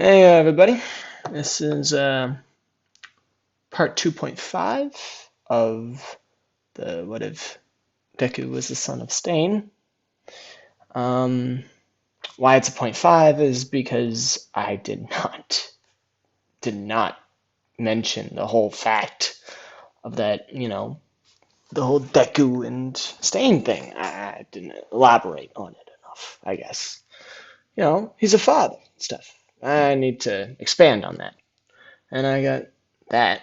Hey everybody, this is part 2.5 of the What If Deku Was the Son of Stain. Um, why it's a point 5 is because I did not mention the whole fact of that, the whole Deku and Stain thing. I didn't elaborate on it enough, I guess. He's a father and stuff. I need to expand on that. And I got that.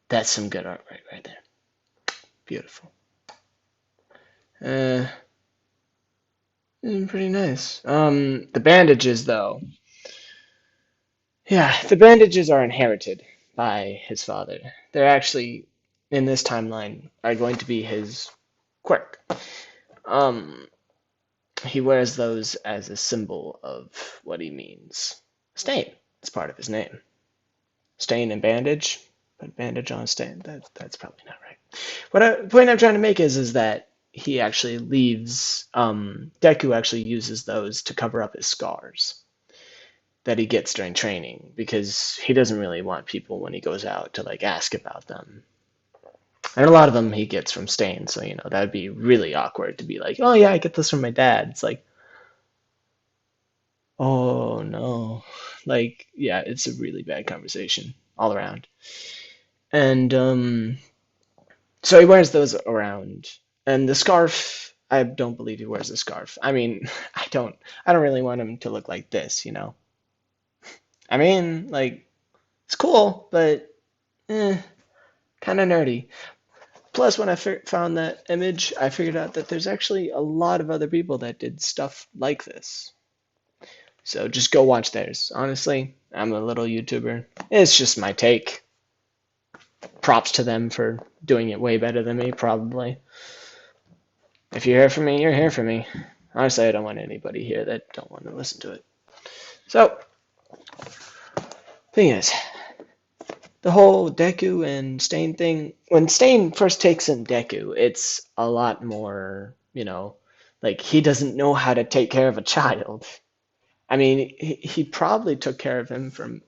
That's some good art right there. Beautiful. Uh, Pretty nice. The bandages though. Yeah, the bandages are inherited by his father. They're actually, in this timeline, are going to be his quirk. Um, he wears those as a symbol of what he means. Stain. It's part of his name. Stain and bandage. Put bandage on stain. That's probably not right. The point I'm trying to make is that he actually leaves. Deku actually uses those to cover up his scars that he gets during training because he doesn't really want people when he goes out to like ask about them. And a lot of them he gets from Stain, so that would be really awkward to be like, oh yeah, I get this from my dad. It's like, oh no, like yeah, it's a really bad conversation all around. And so he wears those around, and the scarf. I don't believe he wears a scarf. I mean, I don't really want him to look like this. I mean, like, it's cool, but kind of nerdy. Plus, when I found that image, I figured out that there's actually a lot of other people that did stuff like this. So just go watch theirs. Honestly, I'm a little YouTuber. It's just my take. Props to them for doing it way better than me, probably. If you're here for me, you're here for me. Honestly, I don't want anybody here that don't want to listen to it. So, thing is, the whole Deku and Stain thing, when Stain first takes in Deku, it's a lot more, like he doesn't know how to take care of a child. I mean, he probably took care of him from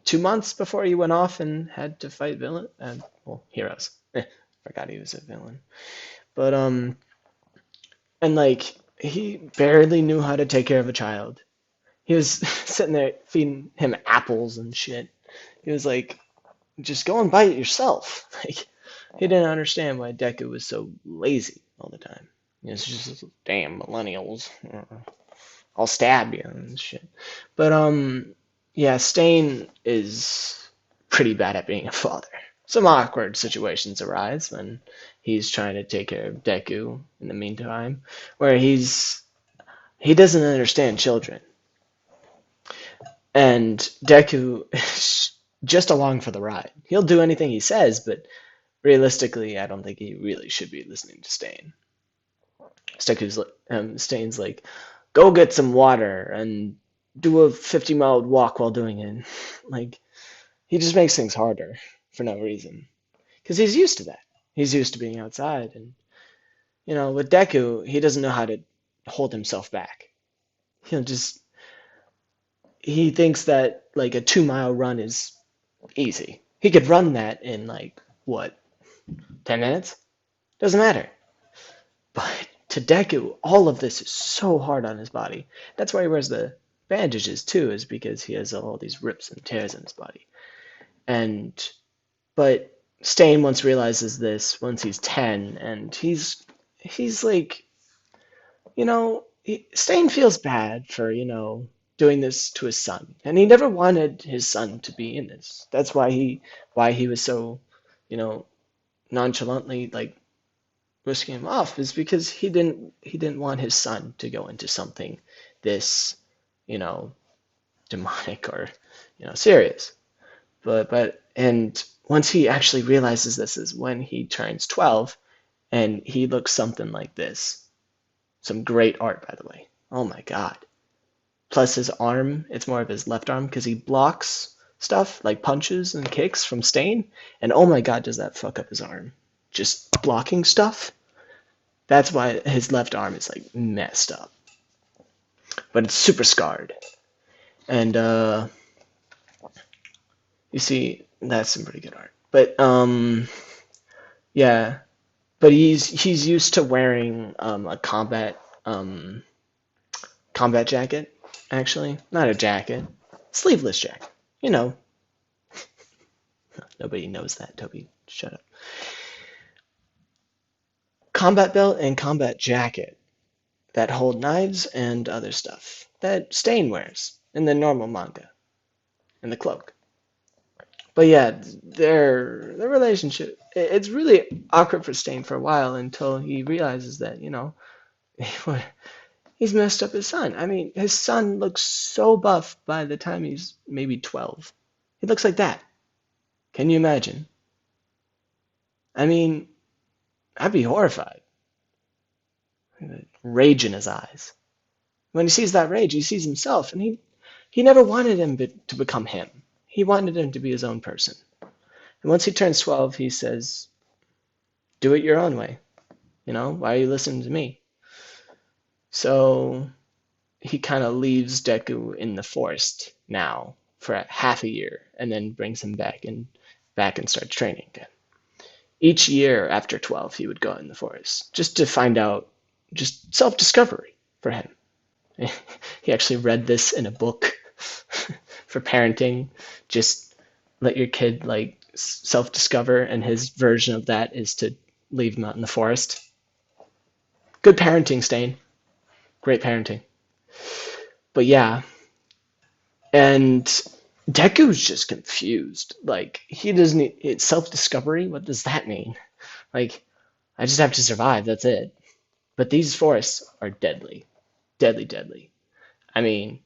2 months before he went off and had to fight heroes. Forgot he was a villain. But and like he barely knew how to take care of a child. He was sitting there feeding him apples and shit. He was like, just go and bite it yourself. Like he didn't understand why Deku was so lazy all the time. It's just damn millennials. I'll stab you and shit. But yeah, Stain is pretty bad at being a father. Some awkward situations arise when he's trying to take care of Deku in the meantime, where he doesn't understand children. And Deku is just along for the ride. He'll do anything he says, but realistically, I don't think he really should be listening to Stain. Stain's like, go get some water and do a 50-mile walk while doing it. Like, he just makes things harder for no reason. Because he's used to that. He's used to being outside. And, with Deku, he doesn't know how to hold himself back. He thinks that, like, a 2-mile run is easy. He could run that in, like, what, 10 minutes? Doesn't matter. But to Deku, all of this is so hard on his body. That's why he wears the bandages too, is because he has all these rips and tears in his body. But Stain once realizes this once he's 10, and he's like, Stain feels bad for, doing this to his son. And he never wanted his son to be in this. That's why he was so, nonchalantly like risking him off, is because he didn't want his son to go into something this, demonic or, serious. And once he actually realizes this is when he turns 12, and he looks something like this. Some great art, by the way. Oh my god. Plus his arm, it's more of his left arm because he blocks stuff like punches and kicks from Stain. And oh my god, does that fuck up his arm. Just blocking stuff. That's why his left arm is like messed up. but it's super scarred. And you see, that's some pretty good art. But yeah, but he's used to wearing a combat jacket. Actually, not a jacket, sleeveless jacket. You know, nobody knows that. Toby, shut up. Combat belt and combat jacket that hold knives and other stuff that Stain wears in the normal manga and the cloak. But yeah, their relationship, it's really awkward for Stain for a while until he realizes that, he's messed up his son. I mean, his son looks so buff by the time he's maybe 12. He looks like that. Can you imagine? I mean, I'd be horrified. Rage in his eyes. When he sees that rage, he sees himself, and he never wanted him to become him. He wanted him to be his own person. And once he turns 12, he says, do it your own way. Why are you listening to me? So he kind of leaves Deku in the forest now for half a year, and then brings him back and starts training again. Each year after 12, he would go out in the forest just to find out, just self-discovery for him. He actually read this in a book for parenting. Just let your kid self-discover, and his version of that is to leave him out in the forest. Good parenting, Stain. Great parenting. But yeah, and Deku's just confused. He doesn't. It's self-discovery. What does that mean? I just have to survive. That's it. But these forests are deadly, deadly, deadly. I mean,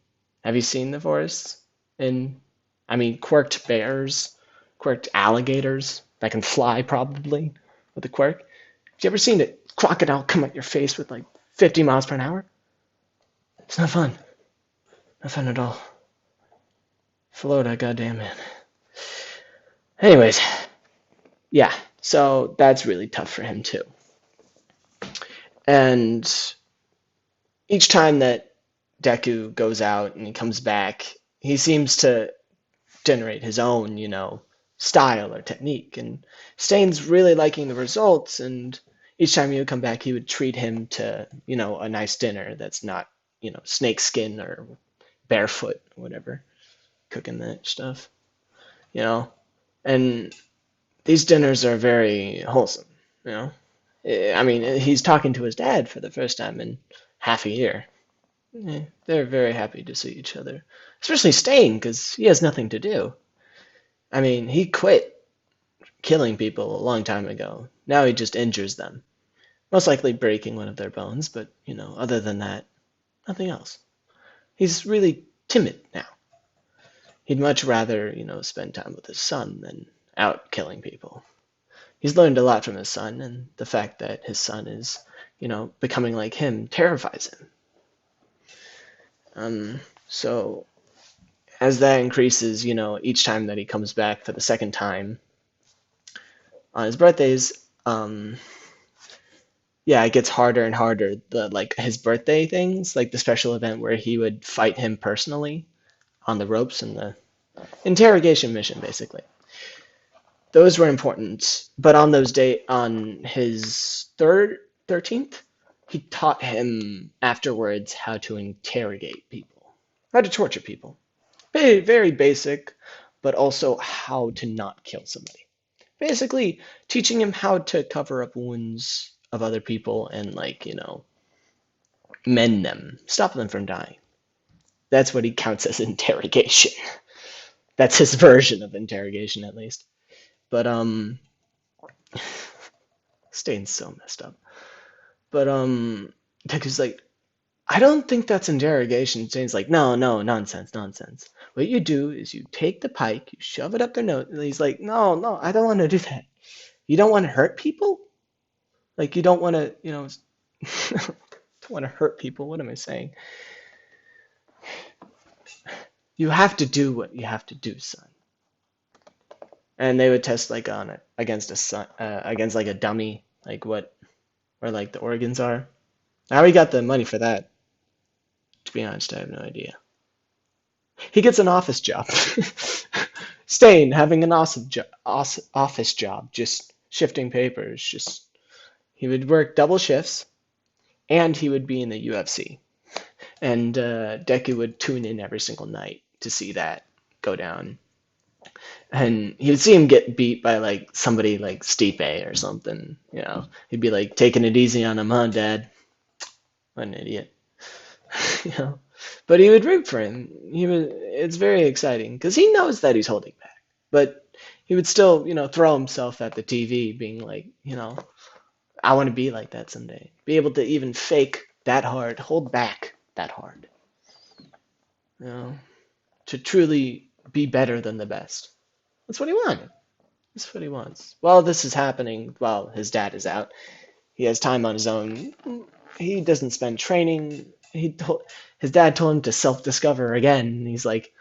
have you seen the forests? Quirked bears, quirked alligators that can fly probably with a quirk. Have you ever seen a crocodile come at your face with 50 miles per hour? It's not fun. Not fun at all. Florida, goddamn man. Anyways, yeah, so that's really tough for him too. And each time that Deku goes out and he comes back, he seems to generate his own, style or technique. And Stain's really liking the results, and each time he would come back, he would treat him to, a nice dinner that's not, snake skin or barefoot, or whatever, cooking that stuff, And these dinners are very wholesome, he's talking to his dad for the first time in half a year. They're very happy to see each other, especially Stain, because he has nothing to do. He quit killing people a long time ago. Now he just injures them, most likely breaking one of their bones, but, other than that, nothing else. He's really timid now. He'd much rather, spend time with his son than out killing people. He's learned a lot from his son, and the fact that his son is, becoming like him terrifies him. So as that increases, each time that he comes back for the second time on his birthdays, yeah, it gets harder and harder. His birthday things, like the special event where he would fight him personally on the ropes and the interrogation mission, basically. Those were important, but on his 13th, he taught him afterwards how to interrogate people, how to torture people. Very, very basic, but also how to not kill somebody. Basically, teaching him how to cover up wounds of other people and, mend them, stop them from dying. That's what he counts as interrogation. That's his version of interrogation, at least. But, Stain's so messed up. But, Deku's like, I don't think that's interrogation. Stain's like, no, nonsense, nonsense. What you do is you take the pike, you shove it up their nose, and he's like, no, I don't want to do that. You don't want to hurt people? You don't want to, don't want to hurt people. What am I saying? You have to do what you have to do, son. And they would test on it against against a dummy, where the organs are. I already got the money for that. To be honest, I have no idea. He gets an office job. Stain having an office job, just shifting papers. Just he would work double shifts, and he would be in the UFC. And Deku would tune in every single night to see that go down. And he would see him get beat by like somebody like Stipe or something. He'd be like taking it easy on him, huh, Dad? What an idiot. you know. But he would root for him. It's very exciting because he knows that he's holding back. But he would still, throw himself at the TV, being like, I want to be like that someday. Be able to even fake that hard, hold back that hard. You know, to truly be better than the best. That's what he wanted. That's what he wants. While this is happening, while his dad is out, he has time on his own. He doesn't spend training. His dad told him to self-discover again. And he's like,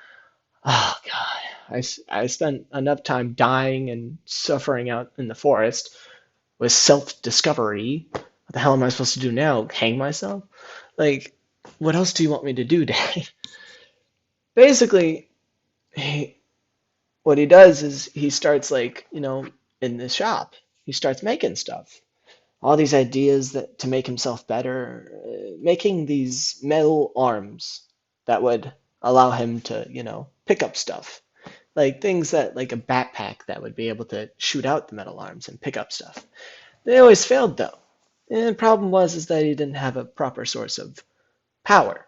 oh God, I spent enough time dying and suffering out in the forest with self-discovery. What the hell am I supposed to do now? Hang myself? Like, what else do you want me to do, Dad? Basically, what he does is he starts like, in the shop. He starts making stuff. All these ideas that to make himself better, making these metal arms that would allow him to, pick up stuff. Like things that, like a backpack that would be able to shoot out the metal arms and pick up stuff. They always failed though. And the problem is that he didn't have a proper source of power.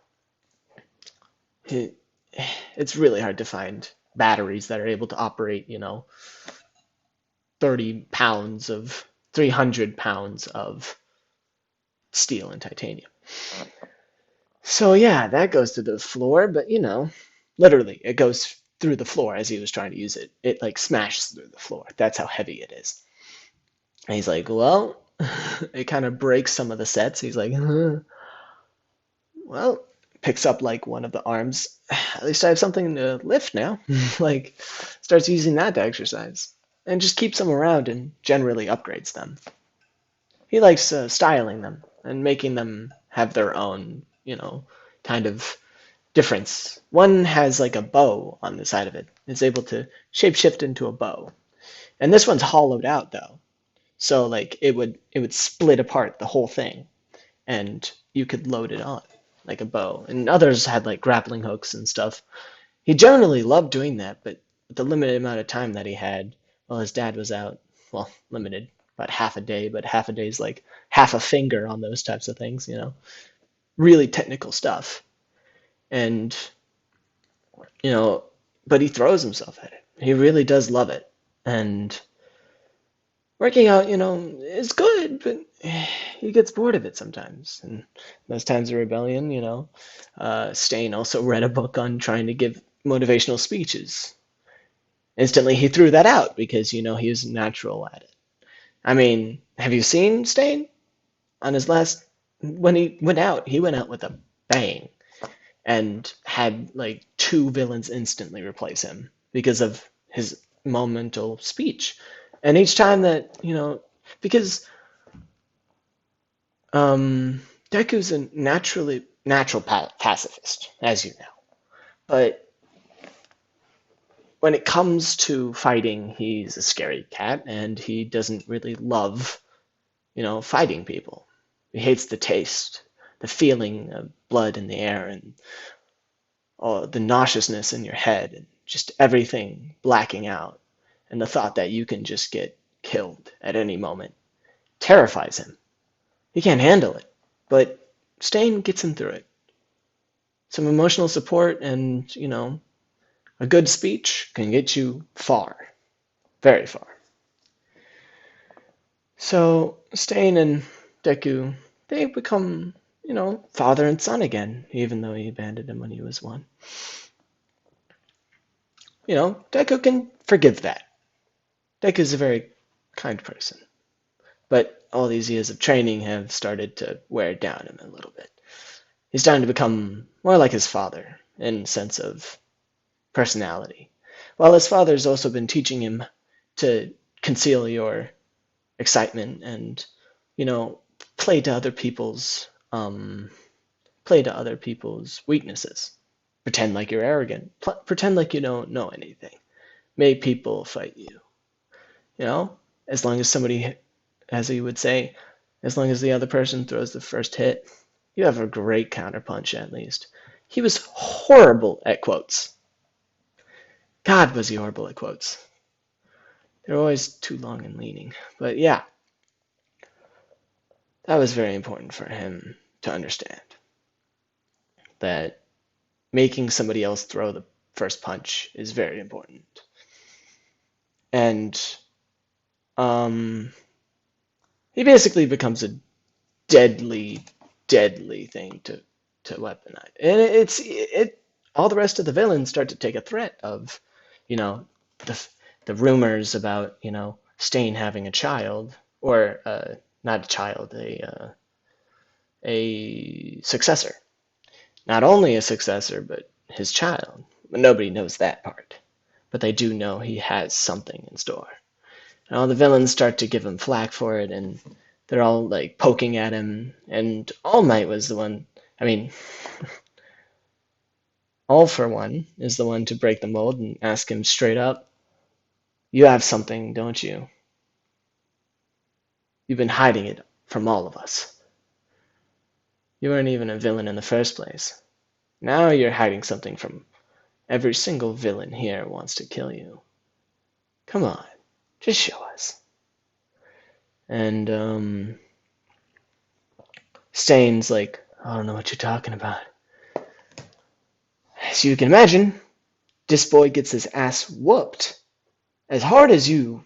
It's really hard to find batteries that are able to operate, 30 pounds of 300 pounds of steel and titanium. So yeah, that goes to the floor, but literally it goes through the floor as he was trying to use it. It like smashes through the floor. That's how heavy it is. And he's like, well, it kind of breaks some of the sets. He's like, well, picks up like one of the arms. At least I have something to lift now. Like, starts using that to exercise. And just keeps them around and generally upgrades them. He likes styling them and making them have their own, kind of difference. One has like a bow on the side of it. It's able to shapeshift into a bow. And this one's hollowed out though. So like it would split apart the whole thing and you could load it on like a bow. And others had like grappling hooks and stuff. He generally loved doing that, but the limited amount of time that he had while his dad was out, well, limited, about half a day, but half a day's like half a finger on those types of things, really technical stuff. And, but he throws himself at it. He really does love it. And working out, is good, but he gets bored of it sometimes. And those times of rebellion, Stain also read a book on trying to give motivational speeches. Instantly, he threw that out because, he was natural at it. I mean, have you seen Stain? On his last, when he went out with a bang and had like two villains instantly replace him because of his momental speech. And each time that, because Deku's a natural pacifist, as you know. But when it comes to fighting, he's a scary cat, and he doesn't really love, fighting people. He hates the taste, the feeling of blood in the air, and the nauseousness in your head, and just everything blacking out, and the thought that you can just get killed at any moment terrifies him. He can't handle it, but Stain gets him through it. Some emotional support and, a good speech can get you far, very far. So Stain and Deku, they become, father and son again, even though he abandoned him when he was one. Deku can forgive that. Deku's a very kind person. But all these years of training have started to wear down him a little bit. He's starting to become more like his father in sense of personality. While his father's also been teaching him to conceal your excitement and, play to other people's play to other people's weaknesses. Pretend like you're arrogant. Pretend like you don't know anything. Make people fight you. You know, as long as somebody, as he would say, as long as the other person throws the first hit, you have a great counterpunch at least. He was horrible at quotes. God, was he horrible at quotes. They're always too long and leaning. But yeah, that was very important for him to understand. That making somebody else throw the first punch is very important. And he basically becomes a deadly, deadly thing to weaponize. And all the rest of the villains start to take a threat of, you know, the rumors about, Stain having a child, or not a child, a successor. Not only a successor, but his child. Nobody knows that part, but they do know he has something in store. And all the villains start to give him flack for it, and they're all like poking at him. And All Might was the one. I mean, All for One is the one to break the mold and ask him straight up, "You have something, don't you? You've been hiding it from all of us. You weren't even a villain in the first place. Now you're hiding something from every single villain here wants to kill you. Come on, just show us." And Stain's like, "I don't know what you're talking about." As you can imagine, this boy gets his ass whooped as hard as you.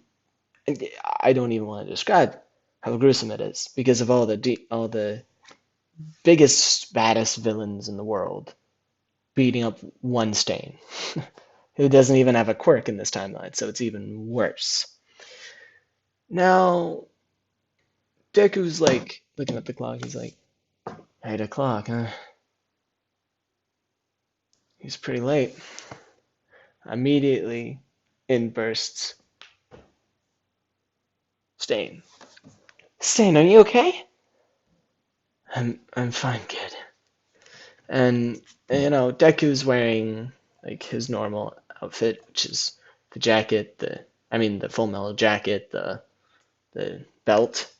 I don't even want to describe how gruesome it is because of all the biggest, baddest villains in the world beating up one Stain, who doesn't even have a quirk in this timeline, so it's even worse. Now, Deku's like looking at the clock. He's like, 8 o'clock, huh? He's pretty late. Immediately in bursts Stain. "Stain, are you okay?" I'm fine, kid." And Deku's wearing like his normal outfit, which is the jacket, the full metal jacket, the belt,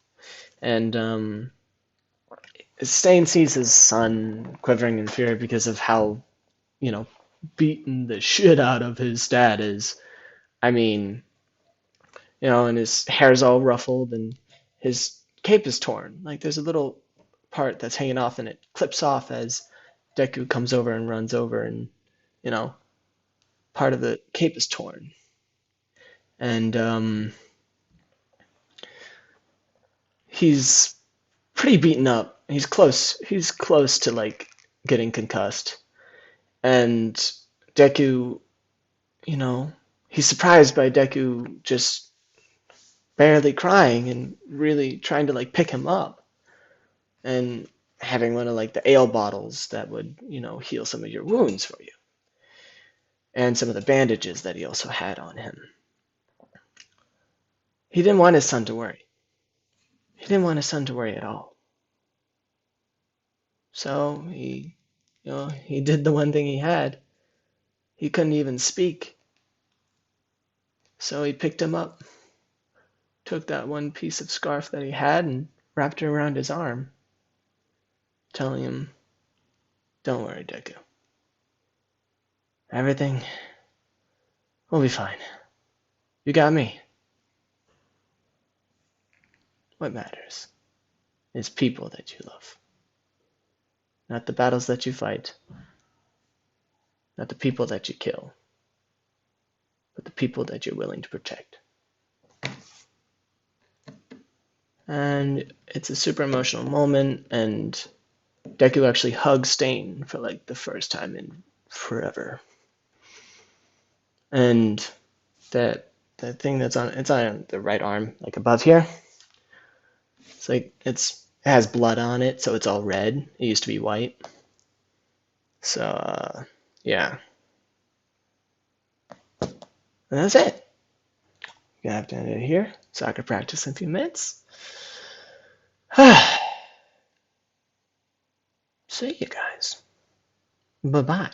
and Stain sees his son quivering in fear because of how beaten the shit out of his dad is. I mean, and his hair's all ruffled and his cape is torn. Like there's a little part that's hanging off and it clips off as Deku comes over and runs over, and you know part of the cape is torn. And he's pretty beaten up. He's close. He's close to like getting concussed. And Deku, he's surprised by Deku just barely crying and really trying to like pick him up and having one of like the ale bottles that would, heal some of your wounds for you. And some of the bandages that he also had on him. He didn't want his son to worry. He didn't want his son to worry at all. So he did the one thing he had. He couldn't even speak. So he picked him up, took that one piece of scarf that he had and wrapped it around his arm, telling him, "Don't worry, Deku. Everything will be fine. You got me. What matters is people that you love. Not the battles that you fight, not the people that you kill, but the people that you're willing to protect." And it's a super emotional moment, and Deku actually hugs Stain for like the first time in forever. And that thing it's on the right arm, like above here. It's like it has blood on it, so it's all red. It used to be white. So yeah. And that's it. Gonna have to end it here. Soccer practice in a few minutes. see you guys. Bye bye.